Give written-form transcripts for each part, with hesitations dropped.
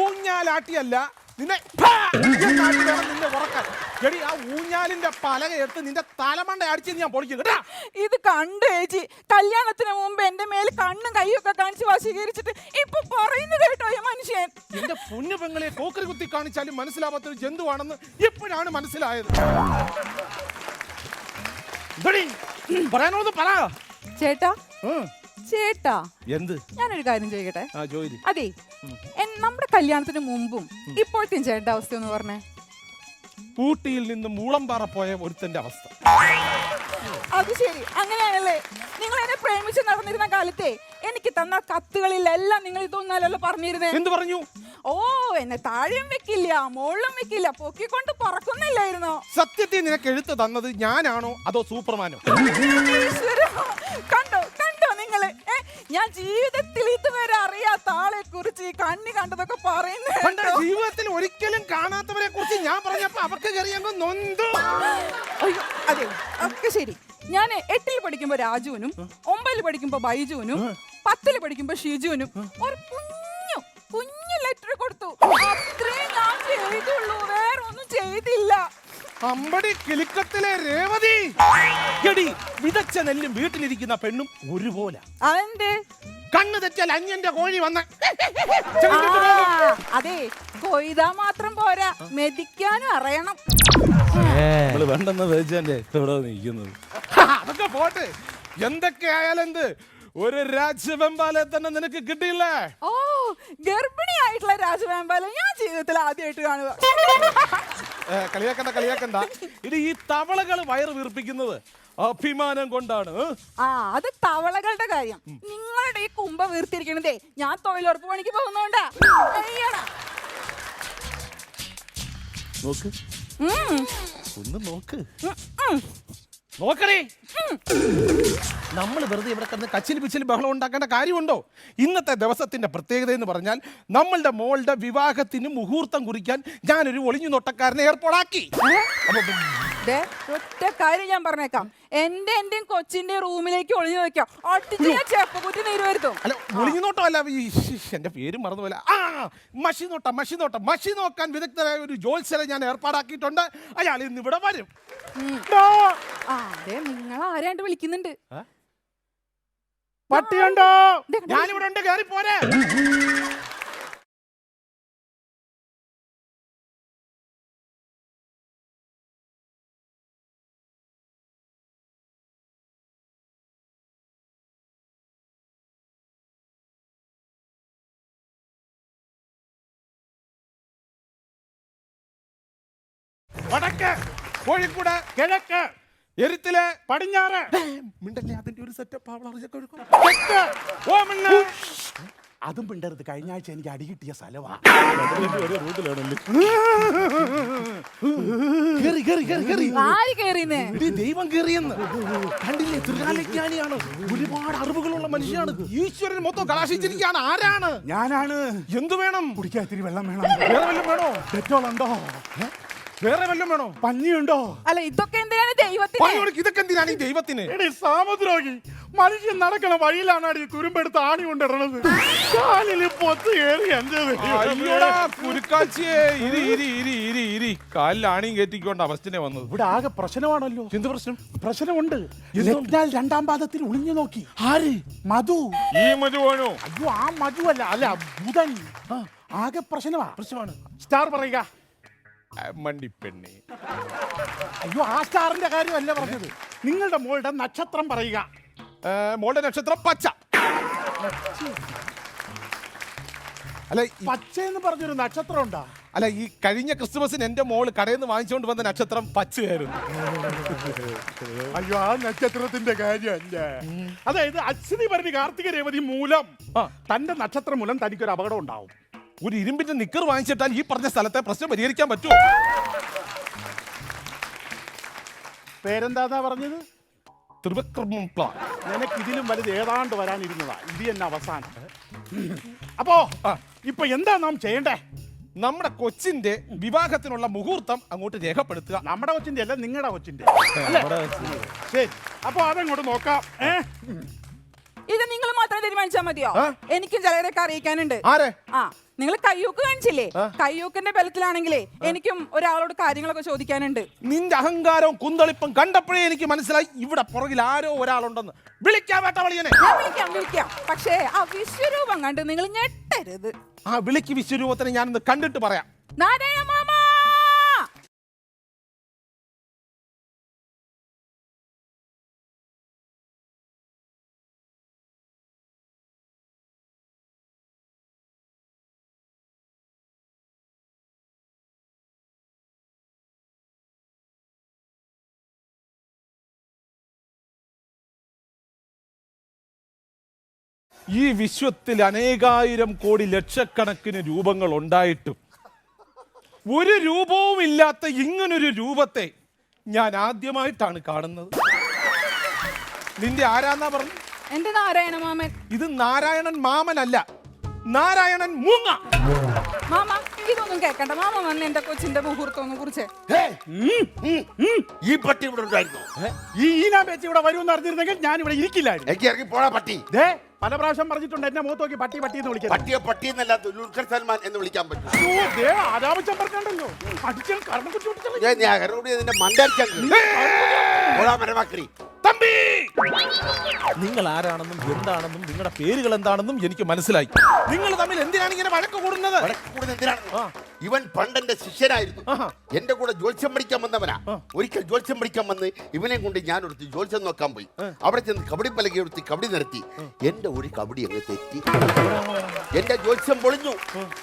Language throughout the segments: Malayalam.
ഊഞ്ഞാലാട്ടിയല്ല നിന്നെ നിന്നെ ഉറക്കാൻ. എടി ആ ഊഞ്ഞാലിന്റെ പലക എടുത്ത് നിന്റെ തലമണ്ട അടിച്ച് ഞാൻ പൊളിക്കും കേട്ടാ. ഇത് കണ്ടു ചേച്ചി, കല്യാണത്തിന് മുമ്പ് എന്റെ മേൽ കണ്ണും കൈയൊക്കെ കാണിച്ച് വശീകരിച്ചിട്ട് ഇപ്പൊ പറയുന്നത് കേട്ടോ ഈ മനുഷ്യൻ. എന്റെ പൊന്നു പെങ്ങളെ കോക്കറി കുത്തി കാണിച്ചാലും മനസ്സിലാവാത്തൊരു ജന്തുവാണെന്ന് ഇപ്പോഴാണ് മനസ്സിലായത്. പറയാനോന്ന് പറ ചേട്ടാ. ചേട്ടാ എന്ത്? ഞാനൊരു കാര്യം ചോദിക്കട്ടെ? അതെ, നമ്മുടെ കല്യാണത്തിന് മുമ്പും ഇപ്പോഴത്തെയും ചേട്ടന്റെ അവസ്ഥ ഒന്ന് പറഞ്ഞേ. ഊട്ടിയിൽ നിന്ന് മൂളംപാറ പോയ ഒരുത്തന്റെ അവസ്ഥ. അത് ശരി, അങ്ങനെയാണല്ലേ. നിങ്ങൾ എന്നെ പ്രേമിച്ച് നടന്നിരുന്ന കാലത്തെ എനിക്ക് തന്ന കത്തുകളിലെല്ലാം നിങ്ങൾ ഇതൊന്നാലല്ലോ പറഞ്ഞിരുന്നേ. എന്ത് പറഞ്ഞു? ഓ, എന്നെ താഴെയും വെക്കില്ല മോളിലും വെക്കില്ല, പൊക്കിക്കൊണ്ട് പറക്കുന്നില്ലായിരുന്നോ? സത്യത്തിൽ നിനക്ക് എഴുത്ത് തന്നത് ഞാനാണോ അതോ സൂപ്പർമാനോ? കണ്ടോ കണ്ടോ നിങ്ങള്, ഞാൻ ജീവിതത്തിൽ ഇതുവരെ അറിയാത്ത ആളെ കുറിച്ച് കണ്ണി കണ്ടതൊക്കെ പറയുന്നത്. ജീവിതത്തിൽ ഒരിക്കലും കാണാത്തവരെ കുറിച്ച് ഞാൻ പറഞ്ഞപ്പോ അവർക്ക് നൊന്തു. അതെ, ഒക്കെ ശരി. ഞാൻ 8ൽ പഠിക്കുമ്പോ രാജുവിനും, 9ൽ പഠിക്കുമ്പോ ബൈജുവിനും, 10ൽ പഠിക്കുമ്പോ ഷിജുവിനും ഒരു കുഞ്ഞു കുഞ്ഞു ലെറ്റർ കൊടുത്തു. അത്രേ ഞാൻ ചെയ്തുള്ളൂ, വേറെ ഒന്നും ചെയ്തില്ല. അമ്പടി കിളിക്കത്തിലെ രേവതി. എടി, വിതച്ച നെല്ലും വീട്ടിലിരിക്കുന്ന പെണ്ണും ഒരുപോലെ. അതെന്തേ? കണ്ണ് തെറ്റാൽ അന്യന്റെ കോഴി വന്ന. അതെ, കൊയ്താ മാത്രം പോരാ, മെതിക്കാനും അറിയണം. വേണ്ടെന്ന് വെച്ചല്ലേ ഇവിടെ നിൽക്കുന്നത്. അതൊക്കെ പോട്ടെ, എന്തൊക്കെ ആയാലും എന്ത്, ഒരു രാജവെമ്പാലെ തന്നെ നിനക്ക് കിട്ടിയില്ലേ? ഓ, ഗർഭിണിയായിട്ടുള്ള രാജവെമ്പാലെ ഞാൻ ജീവിതത്തിൽ ആദ്യമായിട്ട് കാണുക. കളിയാക്കണ്ട. ഇനി ഈ തവളകൾ വയറ് വീർപ്പിക്കുന്നത് അഭിമാനം കൊണ്ടാണ്. അത് തവളകളുടെ കാര്യം. നിങ്ങളുടെ ഈ കുമ്പ വീർത്തിരിക്കണതേ ഞാൻ തൊഴിലുറപ്പ് പണിക്ക് പോകുന്നോണ്ടാ. നോക്ക്, ഒന്ന് നോക്ക്, നോക്കണേ. നമ്മൾ വെറുതെ ഇവിടെ കിടന്ന് കച്ചിൽ പിച്ചിൽ ബഹളം ഉണ്ടാക്കേണ്ട കാര്യമുണ്ടോ? ഇന്നത്തെ ദിവസത്തിന്റെ പ്രത്യേകത എന്ന് പറഞ്ഞാൽ നമ്മളുടെ മോളുടെ വിവാഹത്തിന് മുഹൂർത്തം കുറിക്കാൻ ഞാനൊരു ഒളിഞ്ഞു നോട്ടക്കാരനെ ഏർപ്പാടാക്കി. ഒറ്റ കാര്യം ഞാൻ പറഞ്ഞേക്കാം, എന്റെയും കൊച്ചിന്റെ റൂമിലേക്ക് ഒളിഞ്ഞു നോക്കാം. അല്ല, ഒളിഞ്ഞു നോട്ടം അല്ല, എന്റെ പേര് മറന്നുപോലെ. മഷി നോക്കാൻ വിദഗ്ധരായ ഒരു ജോത്സ്യരെ ഞാൻ ഏർപ്പാടാക്കിയിട്ടുണ്ട്. അയാൾ ഇന്ന് ഇവിടെ വരും. നിങ്ങൾ ആരാണ്ട് വിളിക്കുന്നുണ്ട്. പട്ടിയുണ്ടോ? ഞാനിവിടെ ഉണ്ട്, കയറി പോരെ. വടക്ക്, കോഴിക്കോട്, കിഴക്ക്, എരുത്തില്, പടിഞ്ഞാറ്. മിണ്ടല്ലേ, അതിന്റെ ഒരു സെറ്റപ്പ്. അതും പിണ്ടരുത്. കഴിഞ്ഞ ആഴ്ച എനിക്ക് അടി കിട്ടിയ സ്ഥലമാണ്. ദൈവം കേറിയെന്ന് കണ്ടില്ലേ? ത്രികാലജ്ഞാനിയാണ്, ഒരുപാട് അറിവുകളുള്ള മനുഷ്യനാണ്. ഈശ്വരൻ മൊത്തം കലാശിച്ചിരിക്കുകയാണ്. ആരാണ്? ഞാനാണ്. എന്തു വേണം? കുടിക്കാൻ ഇത്തിരി വെള്ളം വേണം. വേറെ വല്ലതും വേണോ? ഡെറ്റോൾ ഉണ്ടോ? വേറെ വല്ലതും വേണോ? പഞ്ഞിയുണ്ടോ? അല്ല, ഇതൊക്കെ എന്തിനാണ് ദൈവത്തിന്? ഇതൊക്കെ എന്തിനാണ് ഈ ദൈവത്തിന്? സാമുദ്രോഗി മനുഷ്യൻ നടക്കണ വഴിയിലാണ് അടി തുരുമ്പെടുത്ത് ആണി കൊണ്ടിടണത്. കാലില് പൊത്ത് കയറി. കാലിൽ ആണിയും കയറ്റിക്കൊണ്ട് അവസ്ഥനെ വന്നത്. ഇവിടെ ആകെ പ്രശ്നമാണല്ലോ. എന്ത് പ്രശ്നം? പ്രശ്നമുണ്ട്. രണ്ടാം പാദത്തിൽ ഒളിഞ്ഞു നോക്കി. ആര്? മധു. ഈ മധുവാണോ? അയ്യോ, ആ മധു അല്ല, ബുധൻ. ആകെ പ്രശ്നമാണ്. സ്റ്റാർ പറയുക. മണ്ടിപ്പെണ്ണി. അയ്യോ, ആ സ്റ്റാറിന്റെ കാര്യമല്ല പറഞ്ഞത്. നിങ്ങളുടെ മോളുടെ നക്ഷത്രം പറയുക. മോളുടെ നക്ഷത്രം പച്ച. അല്ല, പച്ച എന്ന് പറഞ്ഞൊരു നക്ഷത്രം ഉണ്ടാ? അല്ല, ഈ കഴിഞ്ഞ ക്രിസ്മസിന് എന്റെ മോള് കടയിൽ നിന്ന് വാങ്ങിച്ചുകൊണ്ട് വന്ന നക്ഷത്രം പച്ചയായിരുന്നു. അയ്യോ, ആ നക്ഷത്രത്തിന്റെ കാര്യമല്ല. അതായത് അശ്വതി ഭരണി കാർത്തിക രേവതി മൂലം തന്റെ നക്ഷത്രം മൂലം തനിക്കൊരു അപകടം ഉണ്ടാവും. ഒരു ഇരുമ്പിന്റെ നിക്കർ വാങ്ങിച്ചിട്ടാൽ ഈ പറഞ്ഞ സ്ഥലത്തെ പ്രശ്നം പരിഹരിക്കാൻ പറ്റുമോ? പേരെന്താ പറഞ്ഞത്? ത്രിവിക്രമം പ്ലാൻ. നിനക്ക് ഇതിലും വലുത് ഏതാണ്ട് വരാനിരുന്നതാ. ഇത് തന്നെ അവസാനം. അപ്പോ ഇപ്പൊ എന്താ നാം ചെയ്യണ്ടേ? നമ്മുടെ കൊച്ചിന്റെ വിവാഹത്തിനുള്ള മുഹൂർത്തം അങ്ങോട്ട് രേഖപ്പെടുത്തുക. നമ്മുടെ കൊച്ചിന്റെ അല്ല, നിങ്ങളുടെ കൊച്ചിന്റെ. ശരി, അപ്പൊ അതങ്ങോട്ട് നോക്കാം. ഇത് നിങ്ങൾ മാത്രം തീരുമാനിച്ചാൽ മതിയോ? എനിക്കും ചിലരൊക്കെ അറിയിക്കാനുണ്ട്. ആരെ? ആ, നിങ്ങൾ കയ്യൂക്ക് കാണിച്ചില്ലേ? കയ്യൂക്കിന്റെ ബലത്തിലാണെങ്കിലേ എനിക്കും ഒരാളോട് കാര്യങ്ങളൊക്കെ ചോദിക്കാനുണ്ട്. നിന്റെ അഹങ്കാരവും കുന്തളിപ്പും കണ്ടപ്പോഴേ എനിക്ക് മനസ്സിലായി ഇവിടെ പുറകിൽ ആരോ ഒരാളുണ്ടെന്ന്. വിളിക്കാൻ വേട്ടവളിയനെ. ഞാൻ വിളിക്കാം. പക്ഷേ ആ വിശ്വരൂപം കണ്ട് നിങ്ങൾ ഞെട്ടരുത്. ആ വിളിക്ക് വിശ്വരൂപത്തിനെ ഞാനൊന്ന് കണ്ടിട്ട് പറയാം. നാരായണ മാമ, ഈ വിശ്വത്തിൽ അനേകായിരം കോടി ലക്ഷക്കണക്കിന് രൂപങ്ങൾ ഉണ്ടായിട്ടും ഒരു രൂപവും ഇല്ലാത്ത ഇങ്ങനൊരു രൂപത്തെ ഞാൻ ആദ്യമായിട്ടാണ് കാണുന്നത്. നിന്റെ ആരാന്നാ പറഞ്ഞു? എന്റെ നാരായണ മാമൻ. ഇത് നാരായണൻ മാമനല്ല, നാരായണൻ മൂങ്ങ. മാമ ഇതൊന്നും കേക്കണ്ട. മാമ വന്ന് എന്റെ കൊച്ചിന്റെ മുഹൂർത്തം കുറിച്ച്. ഈ പട്ടി ഇവിടെ ഉണ്ടായിരുന്നു. ഈ ഈനാ പേച്ച് ഇവിടെ വരുമെന്ന് അറിഞ്ഞിരുന്നെങ്കിൽ ഞാൻ ഇവിടെ ഇരിക്കില്ലായിരുന്നു. എനിക്ക് ഇറങ്ങി പോടാ പട്ടി. ദേ, പല പ്രാവശ്യം പറഞ്ഞിട്ടുണ്ട് എന്നെ മുഖത്ത് നോക്കി പട്ടി പട്ടി എന്ന് വിളിക്കുന്നത്. പട്ടിയെ പട്ടി എന്നല്ല ദുൽഖർ സൽമാൻ എന്ന് വിളിക്കാൻ പറ്റും. ആരാവശ്യം പറഞ്ഞോ അടിച്ചാൽ കരണം കുറിച്ച് നിന്റെ മണ്ടടിക്കാൻ മരമാക്രി. തമ്പി, നിങ്ങൾ ആരാണെന്നും എന്താണെന്നും നിങ്ങളുടെ പേരുകൾ എന്താണെന്നും എനിക്ക് മനസ്സിലായി. നിങ്ങൾ തമ്മിൽ എന്തിനാണ് ഇങ്ങനെ വഴക്ക് കൂടുന്നത്? ഇവൻ പണ്ടെന്റെ ശിഷ്യനായിരുന്നു. എന്റെ കൂടെ ജ്യോത്സ്യം പഠിക്കാൻ വന്നവനാ. ഒരിക്കൽ ജ്യോത്സ്യം പഠിക്കാൻ വന്ന് ഇവനെ കൊണ്ട് ഞാൻ എടുത്ത് ജ്യോത്സ്യം നോക്കാൻ പോയി. അവിടെ ചെന്ന് കബഡി പലക എടുത്ത് കബഡി നിർത്തി. എന്റെ ഒരു കബഡി അങ്ങ് തെറ്റി. എന്റെ ജ്യോത്സ്യം പൊളിഞ്ഞു.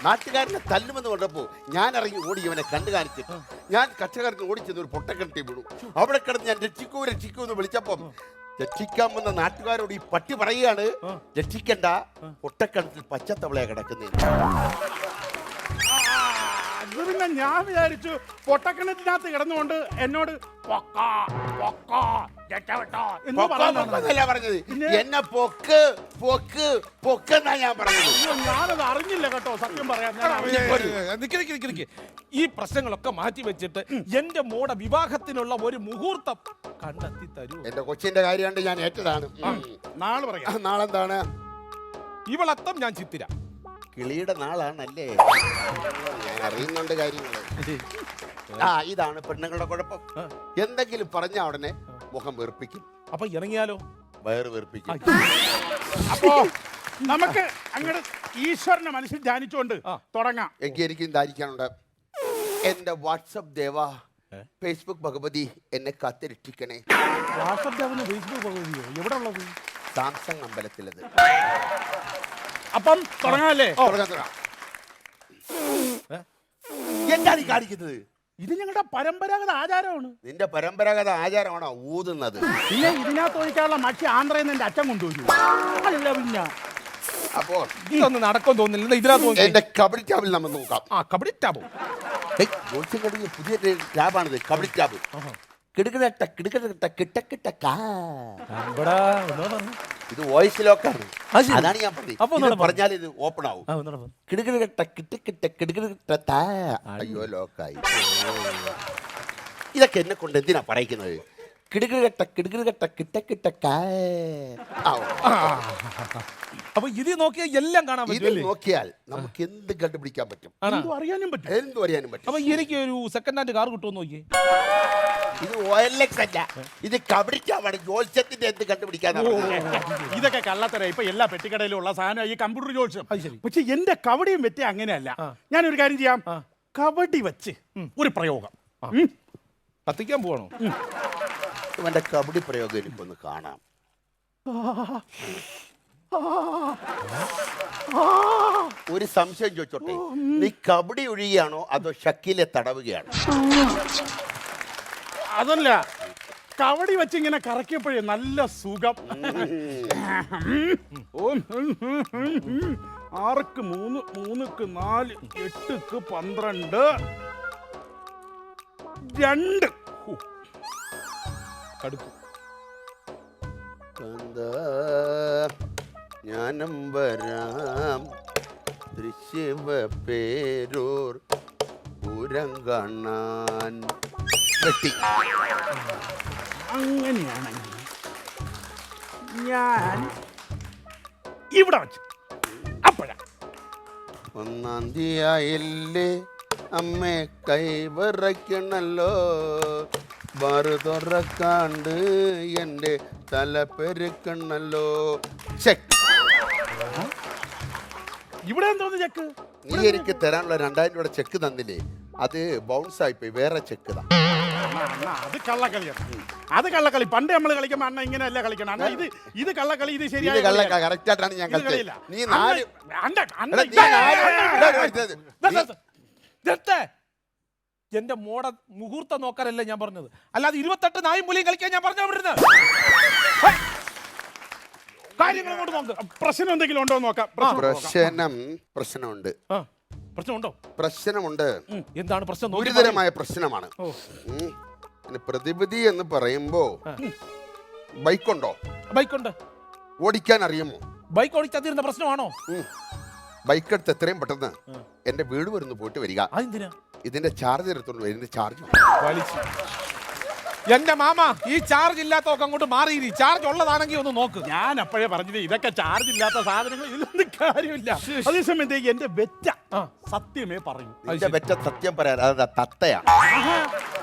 നാട്ടുകാരനെ തല്ലുമെന്ന് കണ്ടപ്പോ ഞാൻ ഇറങ്ങി ഓടി ഇവനെ കണ്ടു കാണിച്ചിട്ട് ഞാൻ കച്ചക്കാരന് ഓടിച്ചെന്ന് ഒരു പൊട്ടക്കിണറ്റി വീണു. അവിടെ കിടന്ന് ഞാൻ രക്ഷിക്കൂ രക്ഷിക്കൂ എന്ന് വിളിച്ചപ്പം രക്ഷിക്കാൻ വന്ന നാട്ടുകാരോട് ഈ പട്ടി പറയുകയാണ്, രക്ഷിക്കണ്ട, പൊട്ടക്കിണറ്റിൽ പച്ചത്തവളയാ കിടക്കുന്നത്. പിന്നെ ഞാൻ വിചാരിച്ചു പൊട്ടക്കിണറ്റിനകത്ത് കിടന്നുകൊണ്ട് എന്നോട് പറഞ്ഞത്. എന്നെ പൊക്ക് പൊക്ക് പൊക്കെന്നാ ഞാൻ പറഞ്ഞത്. ഞാനത് അറിഞ്ഞില്ല കേട്ടോ, സത്യം പറയാം. ഈ പ്രശ്നങ്ങളൊക്കെ മാറ്റി വെച്ചിട്ട് എന്റെ മോടെ വിവാഹത്തിനുള്ള ഒരു മുഹൂർത്തം കണ്ടെത്തി തരൂ. എന്റെ കൊച്ചിന്റെ കാര്യമുണ്ട്, ഞാൻ ഏറ്റതാണ്. നാളെ പറയാം. നാളെന്താണ്? ഇവളത്തം ഞാൻ ചിത്തിര. കിളിയുടെ നാളാണല്ലേ? ഞാൻ അറിയുന്നുണ്ട് കാര്യങ്ങള്. ഇതാണ് പെണ്ണുങ്ങളുടെ കുഴപ്പം. എന്തെങ്കിലും പറഞ്ഞ ഉടനെ മുഖം വെറുപ്പിക്കും. അപ്പൊ ഇറങ്ങിയാലോ? വയറ് വെറുപ്പിക്കും. അപ്പോ നമുക്ക് അങ്ങോട്ട് ഈശ്വരനെ മനസ്സിൽ ധ്യാനിച്ചുകൊണ്ട് തുടങ്ങാം. എനിക്കും ധാരിക്കാനുണ്ട്. എന്റെ വാട്സപ്പ് ദേവ, ഫേസ്ബുക്ക് ഭഗവതി, എന്നെ കാത്തിരക്ഷിക്കണേ. വാട്സപ്പ് ദേവന് ഫേസ്ബുക്ക് ഭഗവതിയോ? എവിടെ ഉള്ളത്? സാംസങ് അമ്പലത്തിലത്. അപ്പം തുടങ്ങാല്ലേ? എന്താണ് ഈ കാണിക്കുന്നത്? ഇത് ഞങ്ങളുടെ പരമ്പരാഗത ആചാരമാണ്. നിന്റെ പരമ്പരാഗത ആചാരമാണോ ഊതുന്നത്? പിന്നെ ഇതിനകത്ത് ഒഴിക്കാനുള്ള മക്ഷി ആന്ധ്രയിൽ നിന്ന് എന്റെ അച്ഛൻ കൊണ്ടുവരും. അല്ല പിന്നെ അപ്പോ ഇതൊന്നും നടക്കും തോന്നില്ല. ഇതിനകത്ത് എന്റെ കബഡി ടാബിൽ നമ്മൾ നോക്കാം. കബഡി ടാബോ? പുതിയ ടാബാണിത്, കബഡി ടാബ്. കിടുകിടട്ട കിടുകിടട്ട കിട്ടക്കിട്ട. ഇത് വോയിസ് ലോക്കാണ്. അതാണ് ഞാൻ പറഞ്ഞത്. പറഞ്ഞാൽ ഇത് ഓപ്പൺ ആവും. കിടുകിടട്ട കിട്ടക്കിട്ട കിടുകിടട്ട. അയ്യോ ലോക്കായി. ഇതൊക്കെ എന്നെ കൊണ്ട് എന്തിനാ പറയിക്കുന്നത്? കിടുകിടട്ട കിടുകിടട്ട കിട്ടക്കിട്ട. അപ്പൊ ഇത് നോക്കിയാൽ എല്ലാം കാണാൻ ഇത് പറ്റും. നോക്കിയാൽ നമുക്ക് എന്ത് കണ്ടുപിടിക്കാൻ പറ്റും, എന്തും അറിയാനും പറ്റും. എന്തും അറിയാനും പറ്റും. അപ്പൊ എനിക്ക് ഒരു സെക്കൻഡ് ഹാൻഡ് കാർ കിട്ടുമോ നോക്കിയേ. ഇത് OLX അല്ല, ഇത് കബഡിക്കാണ്. ജോത്സ്യത്തിന്റെ എന്ത് കണ്ടുപിടിക്കാനാ? ഇതൊക്കെ കള്ളത്തര. ഇപ്പൊ എല്ലാ പെട്ടിക്കടയിലും ഉള്ള സാധനം ഈ കമ്പ്യൂട്ടർ ജോത്സ്യം. ശരി. പക്ഷെ എന്റെ കബഡിയും വെറ്റി അങ്ങനെയല്ല. ഞാനൊരു കാര്യം ചെയ്യാം. കബഡി വെച്ച് ഒരു പ്രയോഗം കത്തിക്കാൻ പോവാണോ? ഇവന്റെ കബഡി പ്രയോഗം എനിക്കൊന്ന് കാണാം. ഒരു സംശയം ചോദിച്ചോട്ടെ, നീ കബഡി ഒഴിയുകയാണോ അതോ ഷക്കീലെ തടവുകയാണോ? അതല്ല, കബഡി വെച്ച് ഇങ്ങനെ കറക്കിയപ്പോഴേ നല്ല സുഖം. 6ക്ക് 3, 3ക്ക് 4, 8ക്ക് 12, 2. കടുക്കും. ഞാനും വരാം തൃശ്ശിവ പേരൂർ പൂരം കാണാൻ. വെട്ടി. അങ്ങനെയാണെങ്കിൽ ഞാൻ ഇവിടെ വെച്ച് അപ്പോഴാ ഒന്നാം തീയതിയായില്ലേ അമ്മേ കൈ വിറയ്ക്കണല്ലോ ബാറ് തുറക്കാണ്ട് എൻ്റെ തല പെരുക്കണല്ലോ ചെക്ക്. ഇവിടെ എന്തോന്ന് ചെക്ക്? നീ എനിക്ക് തരാനുള്ള 2000 രൂപയുടെ ചെക്ക് തന്നില്ലേ, അത് ബൗൺസ് ആയിപ്പോയി, വേറെ ചെക്ക് താ. അത് കള്ളക്കളിയാണ്. അത് കള്ളക്കളി. പണ്ട് നമ്മൾ കളിക്കുമ്പോ അണ്ണ ഇങ്ങനെയല്ല കളിക്കണം. അണ്ണ ഇത് കള്ളക്കളി. ഇത് ശരിയായ കറക്റ്റ് ആയിട്ടാണ് ഞാൻ കളിച്ചത്. നീ എന്റെ മോടെ മുഹൂർത്തം നോക്കാനല്ലേ ഞാൻ പറഞ്ഞത്, അല്ലാതെ 28 നായും പുലിയും കളിക്കാൻ ഞാൻ പറഞ്ഞു വിടുന്നത്. കാര്യങ്ങൾ കൊണ്ട് നോക്ക്. പ്രശ്നം എന്തെങ്കിലും ഉണ്ടോ നോക്കാം. പ്രശ്നമുണ്ട്. പ്രശ്നമുണ്ടോ? പ്രശ്നമുണ്ട്. എന്താണ് പ്രശ്നം? ഗുരുതരമായ പ്രശ്നമാണ്. പ്രതിവിധി എന്ന് പറയുമ്പോ ബൈക്കുണ്ടോ? ബൈക്കുണ്ട്. ഓടിക്കാൻ അറിയുമോ? ബൈക്ക് ഓടിച്ചാതിരുന്ന പ്രശ്നമാണോ? ബൈക്ക് എടുത്ത് എത്രയും പെട്ടെന്ന് എന്റെ വീട് വരുന്നു പോയിട്ട് വരിക. അതെന്തിനാ? ഇതിന്റെ ചാർജ് എടുത്തോണ്ട് വരുന്ന ചാർജ് എന്റെ മാമ, ഈ ചാർജ് ഇല്ലാത്തൊക്കെ അങ്ങോട്ട് മാറി. ചാർജ് ഉള്ളതാണെങ്കിൽ ഒന്ന് നോക്ക്. ഞാൻ അപ്പോഴേ പറഞ്ഞത് ഇതൊക്കെ ചാർജ് ഇല്ലാത്ത സാധനങ്ങൾ, ഇതിലൊന്നും കാര്യമില്ല. അതേസമയത്തേക്ക് എന്റെ വെറ്റ സത്യമേ പറയൂ. വെറ്റ സത്യം പറയാൻ തത്തയാ.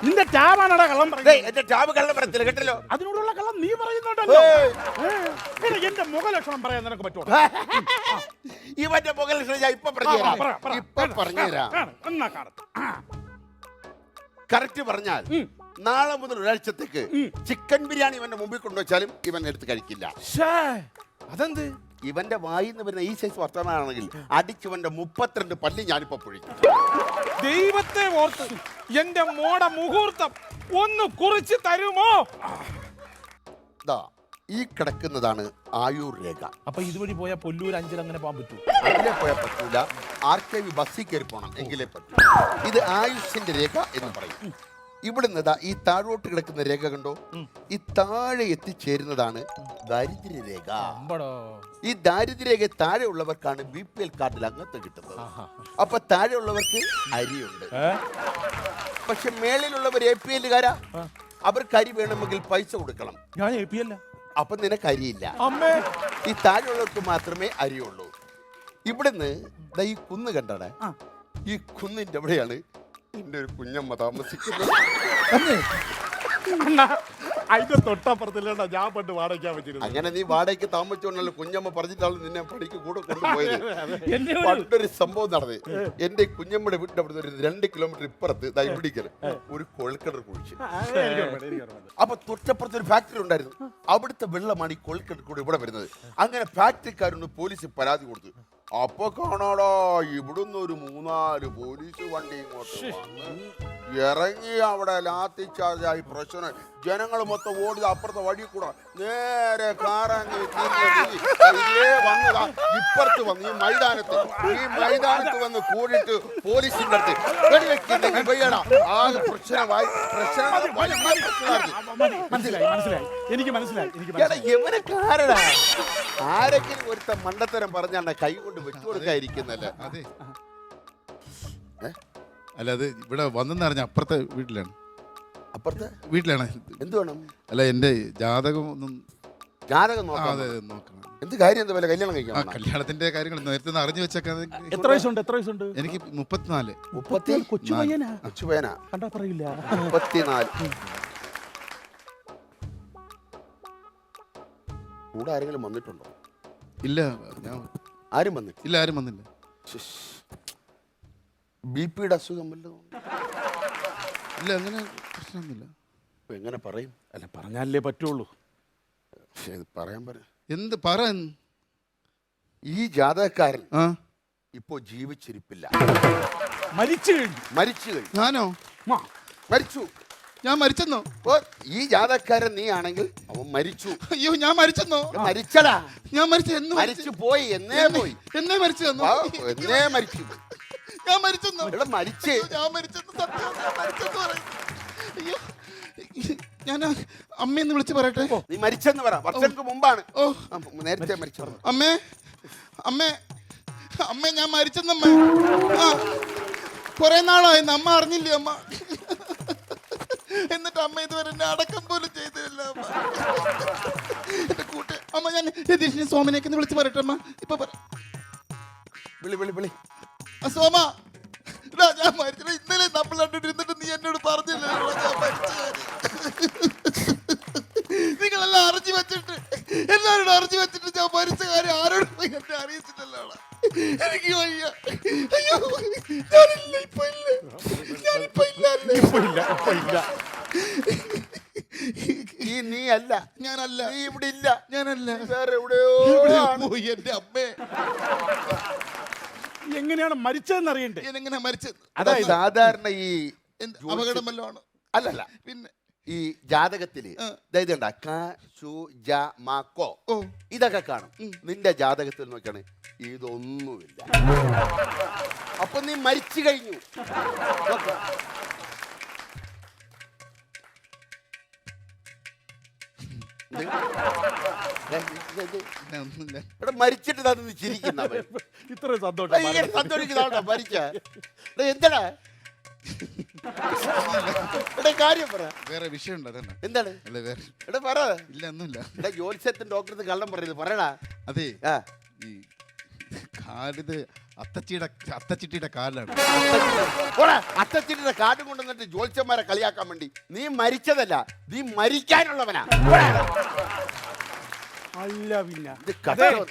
നിന്റെ ടാബാണടാ കള്ളം പറയുന്നത്. എന്റെ ടാബ് കള്ളം പറയത്തില്ല കേട്ടല്ലോ. അതിനോടുള്ള കള്ളം നീ പറയുന്നുണ്ടല്ലോ. എന്റെ മുഖലക്ഷണം പറയാൻ നിനക്ക് പറ്റുമോ? ഇവന്റെ മുഖലക്ഷണം ഞാൻ ഇപ്പൊ പറഞ്ഞുതരാം. എന്നാ കാണട്ടെ. കറക്റ്റ് പറഞ്ഞാൽ നാളെ മുതൽ ഒരാഴ്ചത്തേക്ക് ചിക്കൻ ബിരിയാണി ഇവന്റെ മുമ്പിൽ കൊണ്ടുവച്ചാലും ഇവൻ എടുത്ത് കഴിക്കില്ല. അതെന്ത്? ഇവന്റെ വായിന്ന് വരുന്ന ഈ സൈസ് വർത്തമാനാണെങ്കിൽ അടിച്ചവന്റെ 32 പല്ലി ഞാനിപ്പോ പൊഴിക്കും. ദൈവത്തെ ഓർത്ത് എന്റെ മോടെ മുഹൂർത്തം ഒന്ന് കുറിച്ച് തരുമോ? ഈ കിടക്കുന്നതാണ് ആയൂർ രേഖ. അപ്പൊ ഇതുവഴി പോയാൽ പൊല്ലൂർ 5 അങ്ങനെ പോകാൻ പറ്റൂ? അതിലെ പോയാൽ പറ്റൂല. RKV ബസ്സിൽ കയറി പോകണം, എങ്കിലേ പറ്റൂ. ഇത് ആയുഷിന്റെ രേഖ എന്ന് പറയും. ഇവിടുന്ന് ഈ താഴോട്ട് കിടക്കുന്ന രേഖ കണ്ടോ? ഈ താഴെ എത്തിച്ചേരുന്നതാണ് ദാരിദ്ര്യരേഖ. ഈ ദാരിദ്ര്യരേഖ താഴെ ഉള്ളവർക്കാണ് BPL കാർഡിൽ അംഗത്വം കിട്ടുന്നത്. അപ്പൊ താഴെ ഉള്ളവർക്ക് അരിയുണ്ട്. പക്ഷെ മേളിലുള്ളവർ APL-കാരാ. അവർക്ക് അരി വേണമെങ്കിൽ പൈസ കൊടുക്കണം. ഞാൻ APL. അപ്പൊ നിനക്ക് അരിയില്ല. ഈ താഴെയുള്ളവർക്ക് മാത്രമേ അരിയുള്ളൂ. ഇവിടുന്ന് ഈ കുന്ന് കണ്ടടേ, ഈ കുന്നിന്റെ എവിടെയാണ് എന്റെ ഒരു കുഞ്ഞമ്മ താമസിക്കുന്നത്. അതിന്റെ തൊട്ടപ്പുറത്തില്ല ഞാൻ പണ്ട് വാടകയ്ക്കാൻ പറ്റിയിരുന്നു. അങ്ങനെ നീ വാടകയ്ക്ക് താമസിച്ചോണ്ടല്ലോ കുഞ്ഞമ്മ പറഞ്ഞിട്ടാണ് നിന്നെ പണിക്ക് കൂടെ കൊണ്ടുപോയത്. പണ്ടൊരു സംഭവം നടന്നത്. എന്റെ കുഞ്ഞമ്മയുടെ വീട്ടിന്റെ അവിടുന്ന് ഒരു 2 കിലോമീറ്റർ ഇപ്പുറത്ത് ഇവിടിക്കല് ഒരു കൊഴൽക്കിണർ കുഴിച്ചു. അപ്പൊ തൊട്ടപ്പുറത്ത് ഒരു ഫാക്ടറി ഉണ്ടായിരുന്നു. അവിടുത്തെ വെള്ളമാണ് ഈ കൊഴൽക്കിണർ കൂടെ ഇവിടെ വരുന്നത്. അങ്ങനെ ഫാക്ടറിക്കാരൊന്ന് പോലീസ് പരാതി കൊടുത്തു. അപ്പൊ കാണാടാ ഇവിടുന്ന് ഒരു 3-4 പോലീസ് വണ്ടി ഇങ്ങോട്ട് വന്ന് ഇറങ്ങി അവിടെ ലാത്തി ചാർജായി പ്രശ്നം. ജനങ്ങൾ മൊത്തം ഓടി അപ്പുറത്തെ വഴി കൂടെ നേരെ കാറാങ്ങി വന്നതാ ഇപ്പുറത്ത് വന്ന് ഈ മൈതാനത്ത് വന്ന് കൂടിയിട്ട് പോലീസിന്റെ അടുത്ത് വെടിവെക്കുന്നെങ്കിൽ വയ്യടാ. ആകെ പ്രശ്നമായി. മനസ്സിലായി. എനിക്ക് മനസ്സിലായി. എവനെ കാരടാ ആരെങ്കിലും ഒരുത്ത മണ്ടത്തരം പറഞ്ഞാണ് കൈ കൊണ്ട് വെച്ചു കൊടുക്കാതിരിക്കുന്നല്ലേ? അതെ. അല്ല അത് ഇവിടെ വന്നെന്ന് അറിഞ്ഞ അപ്പുറത്തെ വീട്ടിലാണ്. അപ്പുറത്തെ വീട്ടിലാണ്. എന്ത് വേണം? അല്ല എന്റെ ജാതകം ഒന്നും. ജാതകം നോക്കണം. എന്ത് കാര്യം? എന്താ പോലെ കല്യാണം കഴിക്കണം? കല്യാണത്തിന്റെ കാര്യങ്ങൾ നേരത്തെ അറിഞ്ഞു വെച്ചേക്കാൻ. എത്ര വയസ്സുണ്ട്? എനിക്ക് 34. കൊച്ചുപയ്യനാ കണ്ടാ പറയില്ല. 34. കൂടെ ആരെങ്കിലും വന്നിട്ടുണ്ടോ? ഇല്ല, ആരും വന്നിട്ടില്ല. ആരും വന്നില്ല. BP-യുടെ അസുഖം വല്ലതും? ഇല്ല, അങ്ങനെ പ്രശ്നമൊന്നുമില്ല. എങ്ങനെ പറയും? അല്ല പറഞ്ഞാലേ പറ്റുള്ളൂ. പറയാൻ എന്ത് പറ. ഈ ജാതകക്കാരൻ ഇപ്പോ ജീവിച്ചിരിപ്പില്ല. മരിച്ചു. ഞാനോ? മരിച്ചു. ഞാൻ മരിച്ചെന്നോ? ഈ ജാതകക്കാരൻ നീ ആണെങ്കിൽ അവൻ മരിച്ചു. അയ്യോ, ഞാൻ മരിച്ചെന്നോ? മരിച്ചടാ. ഞാൻ മരിച്ചു. മരിച്ചു പോയി. എന്നേ പോയി. എന്നേ മരിച്ചു. എന്നേ മരിച്ചു. ഞാൻ മരിച്ചെന്നോ? മരിച്ചേ. ഞാൻ മരിച്ചെന്ന് സത്യം. മരിച്ചെന്ന് പറയും. അയ്യോ, ഞാൻ അമ്മയെന്ന് വിളിച്ച് പറയട്ടെ. നീ മരിച്ചെന്ന് പറ. വർഷങ്ങൾക്ക് മുമ്പാണ്. നേരത്തെ മരിച്ചു. അമ്മേ, ഞാൻ മരിച്ചെന്നമ്മ. കുറെ നാളായി. അമ്മ അറിഞ്ഞില്ലേ അമ്മ? എന്നിട്ട് അമ്മ ഇതുവരെ എന്നെ അടക്കം പോലും ചെയ്തില്ല. അമ്മ എന്റെ അമ്മ ഞാൻ രതീഷിനെ സോമനേക്ക് വിളിച്ച് പറയട്ടെ അമ്മ. ഇപ്പൊ വിളി സോമ, എടാ, ഞാൻ മരിച്ചത് ഇന്നലെ നമ്മൾ കണ്ടിട്ടിരുന്നിട്ട് നീ എന്നോട് പറഞ്ഞില്ലേ ഞാൻ മരിച്ച കാര്യം. നിങ്ങളെല്ലാം അറിഞ്ഞു വെച്ചിട്ട് എല്ലാവരോടും അറിഞ്ഞു വെച്ചിട്ട് ഞാൻ മരിച്ച കാര്യം ആരോടും പോയി എന്നെ അറിയിച്ചിട്ടല്ലോ. എനിക്ക് വയ്യ. അയ്യോ, ഞാനില്ല, ഇപ്പൊ ഇല്ല, ഞാനിപ്പോ ഇല്ല. നീ അല്ല, ഞാനല്ല, നീ ഇവിടെ ഇല്ല, ഞാനല്ല, വേറെ എവിടെയോ പോയി എന്റെ അമ്മേ. എങ്ങനെയാണ് മരിച്ചതെന്ന് അറിയണ്ടേ? എങ്ങനെ മരിച്ചത്? അതായത് സാധാരണ ഈ അപകടം വല്ലതും ആണ്? അല്ലല്ല, പിന്നെ ഈ ജാതകത്തില് ഇതുണ്ട ഇതൊക്കെ കാണും. നിന്റെ ജാതകത്തിൽ നോക്കിയാണ് ഇതൊന്നുമില്ല. അപ്പൊ നീ മരിച്ചു കഴിഞ്ഞു. ഇവിടെ മരിച്ചിട്ട് തന്നെ ചിരിക്കുന്ന ഇത്രയും സന്തോഷം സന്തോഷിക്കുന്നതാണോ മരിച്ച? എന്താടാ കാര്യം പറ. വേറെ വിഷയം ഉണ്ട്. എന്താണ്? അല്ല വേറെ എടാ പറ. ഇല്ല, ഒന്നുമില്ല. എടാ ജോത്സ്യത്തിന് ഡോക്ടർക്ക് കള്ളം പറയുന്നത് പറയടാ. അതെ, ഈ കാർഡ് അത്തച്ചിട്ടിയുടെ കാർഡാണ്. അത്തച്ചിട്ടിയുടെ കാർഡ് കൊണ്ടുവന്നിട്ട് ജോത്സ്യന്മാരെ കളിയാക്കാൻ വേണ്ടി. നീ മരിച്ചതല്ല, നീ മരിക്കാനുള്ളവനാ. അല്ല പിന്നെ ഇത് കഷ്ടം.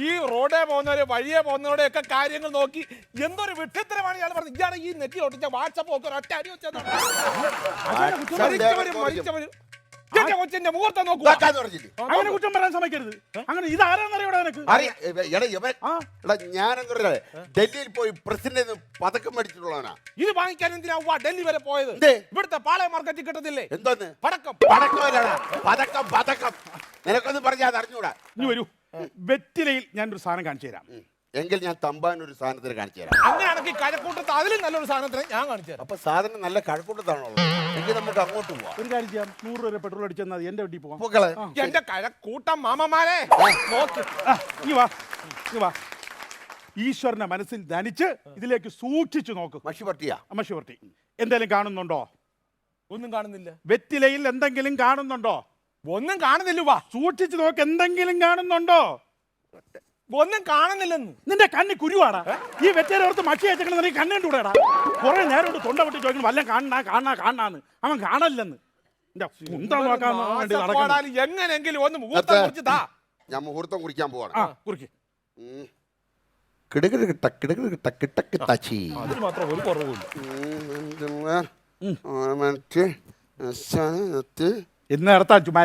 ഈ റോഡേ പോകുന്നവര് വഴിയെ പോകുന്നവരുടെ ഒക്കെ കാര്യങ്ങൾ നോക്കി എന്തൊരു വിഡ്ഢിത്തരമാണ് ഇയാൾ പറഞ്ഞത്. ഇയാളെ ഈ നെറ്റി ഒട്ടിച്ച വാട്സപ്പ് ഒക്കെ ഒറ്റ അടി വെച്ചത്. മരിച്ചവര് എന്റെ കൊച്ചിന്റെ മുഹൂർത്തം നോക്കൂ. അവനെ കുറ്റം പറയാൻ സമ്മതിക്കരുത്. അങ്ങനെ ഇതാരാന്നറിയോടാ നിനക്ക്? ഞാനെന്താ ഡൽഹിയിൽ പോയി പ്രസിഡന്റ് പതക്കം മേടിച്ചിട്ടുള്ളവനാ. ഇത് വാങ്ങിക്കാൻ എന്തിനാ ഡൽഹി വരെ പോയത്? ഇവിടുത്തെ പാളയ മാർക്കറ്റിൽ കിട്ടത്തില്ലേ എന്തോന്ന് പടക്കം? പതക്കം പതക്കം നിനക്കൊന്നും പറഞ്ഞാൽ അറിഞ്ഞൂടാ. ഇനി വരൂ, വെറ്റിലയിൽ ഞാനൊരു സാധനം കാണിച്ചു തരാം. എങ്കിൽ ഞാൻ തമ്പാൻ ഒരു സാധനത്തിന് കാണിച്ചു തരാം. അങ്ങനെയാണെങ്കിൽ കഴക്കൂട്ടത്ത് അതിലും നല്ലൊരു സാധനത്തിന് ഞാൻ കാണിച്ചു തരാം. അപ്പൊ സാധനം നല്ല കഴക്കൂട്ടത്താണുള്ളത്. എങ്കിൽ നമുക്ക് അങ്ങോട്ട് പോവാം. ഒരു കാര്യം ചെയ്യാം, 100 രൂപ പെട്രോൾ അടിച്ചെന്നാൽ എന്റെ വീട്ടിൽ പോകാം. പൂക്കളെ എന്റെ കഴക്കൂട്ടം മാമന്മാരെ നോക്ക്. നീ വാ. ഈശ്വരനെ മനസ്സിൽ ധനിച്ച് ഇതിലേക്ക് സൂക്ഷിച്ചു നോക്ക്. മഷി പട്ടിയാ? മഷി പട്ടി. എന്തെങ്കിലും കാണുന്നുണ്ടോ? ഒന്നും കാണുന്നില്ല. വെറ്റിലയിൽ എന്തെങ്കിലും കാണുന്നുണ്ടോ? ഒന്നും കാണുന്നില്ല. വാ സൂക്ഷിച്ചു നോക്ക്, എന്തെങ്കിലും കാണുന്നുണ്ടോ? ഒന്നും കാണുന്നില്ലെന്ന്. നിന്റെ കണ്ണി കുരുവാടാ. ഈ വെറ്റേരോർത്ത് മഷി അയച്ചെങ്കിൽ കണ്ണു കണ്ടുകൂടാ. കുറെ നേരം കൊണ്ട് തൊണ്ട പൊട്ടി ചോദിക്കണം വല്ല കാണാന്ന്. അവൻ കാണല്ലെന്ന്. എങ്ങനെയെങ്കിലും ഒന്ന് മുഹൂർത്തം കുറിച്ച് താ. ഞാൻ മുഹൂർത്തം കുറിക്കാൻ പോവാണ്. കുറിക്ക്. അതിന് മാത്രം ഒരു കുറവുമില്ല. എന്ന് നടത്താൻ ചുമ്മാ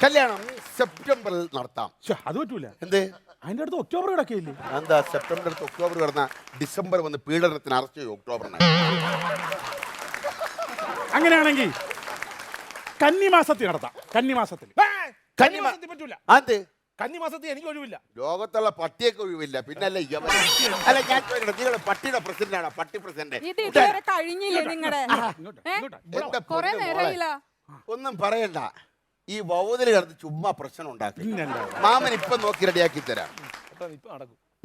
കല്യാണം സെപ്റ്റംബറിൽ നടത്താം. അത് പറ്റൂല. എന്തേ? അതിന്റെ അടുത്ത് ഒക്ടോബർ കിടക്കയില്ലേ? എന്താ സെപ്റ്റംബർ അടുത്ത് ഒക്ടോബർ കിടന്ന ഡിസംബർ വന്ന് പീഡനത്തിന് അറസ്റ്റ് ചെയ്യും ഒക്ടോബറിന്. അങ്ങനെയാണെങ്കിൽ കന്നിമാസത്തിൽ നടത്താം. കന്നിമാസത്തിൽ പറ്റൂല. അത് കന്നിമാസത്തിൽ എനിക്ക് ഒഴിവില്ല. ലോകത്തുള്ള പട്ടിയൊക്കെ ഒഴിവില്ല. പിന്നെ അല്ല ഞാൻ ചോദിക്കട്ടെ, നിങ്ങൾ പട്ടിയുടെ പ്രസിഡന്റ് ആണോ? പട്ടി പ്രസിഡന്റ് ഇത് ഇതുവരെ കഴിഞ്ഞില്ലേ നിങ്ങളുടെ? കൊറേ നേരമായില്ല. ഒന്നും പറയണ്ട. ഈ വൗതില് കിടന്ന് ചുമ്മാ പ്രശ്നം ഉണ്ടാക്കി. മാമൻ ഇപ്പൊ നോക്കി റെഡിയാക്കി തരാം.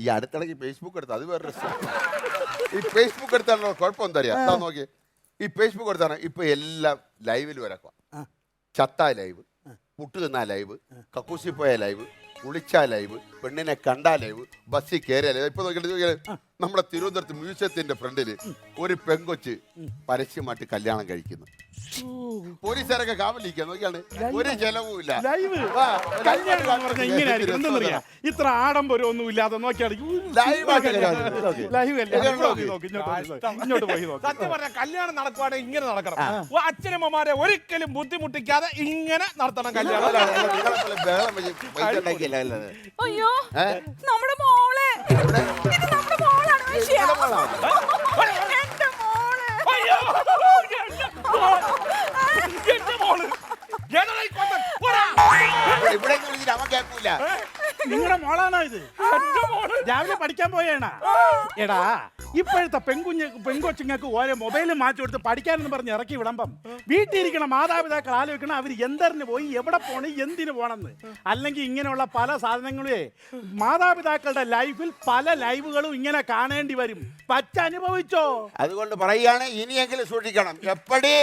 ഈ അടുത്തിടയ്ക്ക് ഫേസ്ബുക്ക് എടുത്ത് അത് വേറെ രസം. ഈ ഫേസ്ബുക്ക് എടുത്താണോ കുഴപ്പം എന്താ അറിയാം? എന്താ നോക്കി, ഈ ഫേസ്ബുക്ക് എടുത്താണ് ഇപ്പൊ എല്ലാം ലൈവിൽ വരക്കുക. ചത്ത ലൈവ്, പുട്ട് തിന്നാ ലൈവ്, കക്കൂസി പോയ ലൈവ്, കുളിച്ചാ ലൈവ്, പെണ്ണിനെ കണ്ടാ ലൈവ്, ബസ്സിൽ കയറിയ ലൈവ്. ഇപ്പൊ നോക്കിയിട്ട് നമ്മുടെ തിരുവനന്തപുരത്ത് മ്യൂസിയത്തിന്റെ ഫ്രണ്ടില് ഒരു പെങ്കൊച്ച് പരസ്യമായിട്ട് കല്യാണം കഴിക്കുന്നു. പോലീസുകാരൊക്കെ കാവലിരിക്കുക. നോക്കിയാണ്, ഒരു ചെലവും ഇല്ല. ഇത്ര ആഡംബരം ഒന്നും ഇല്ലാതെ നോക്കിയാണ് സത്യം പറഞ്ഞ കല്യാണം നടക്കുവാണെങ്കിൽ ഇങ്ങനെ നടക്കണം. അച്ഛനമ്മമാരെ ഒരിക്കലും ബുദ്ധിമുട്ടിക്കാതെ ഇങ്ങനെ നടത്തണം കല്യാണം. അയ്യോ, നമ്മുടെ മോളെ. ഇത് നമ്മുടെ മോളാണ്. എന്റെ മോളെ. നിങ്ങളുടെ മോളാണോ ഇത്? രാവിലെ പഠിക്കാൻ പോയേണ? എടാ, ഇപ്പോഴത്തെ പെൺകൊച്ചുങ്ങൾക്ക് ഓരോ മൊബൈലും മാറ്റി കൊടുത്ത് പഠിക്കാനെന്ന് പറഞ്ഞ് ഇറക്കി വിടുമ്പം വീട്ടിൽ ഇരിക്കണം മാതാപിതാക്കൾ ആലോചിക്കണം അവർ എന്തറിന് പോയി എവിടെ പോണി എന്തിനു പോണെന്ന്. അല്ലെങ്കിൽ ഇങ്ങനെയുള്ള പല സാധനങ്ങളെ മാതാപിതാക്കളുടെ ലൈഫിൽ പല ലൈവുകളും ഇങ്ങനെ കാണേണ്ടി വരും. പച്ചനുഭവിച്ചോ? അതുകൊണ്ട് പറയുകയാണ്, ഇനിയെങ്കിലും സൂക്ഷിക്കണം. എപ്പടി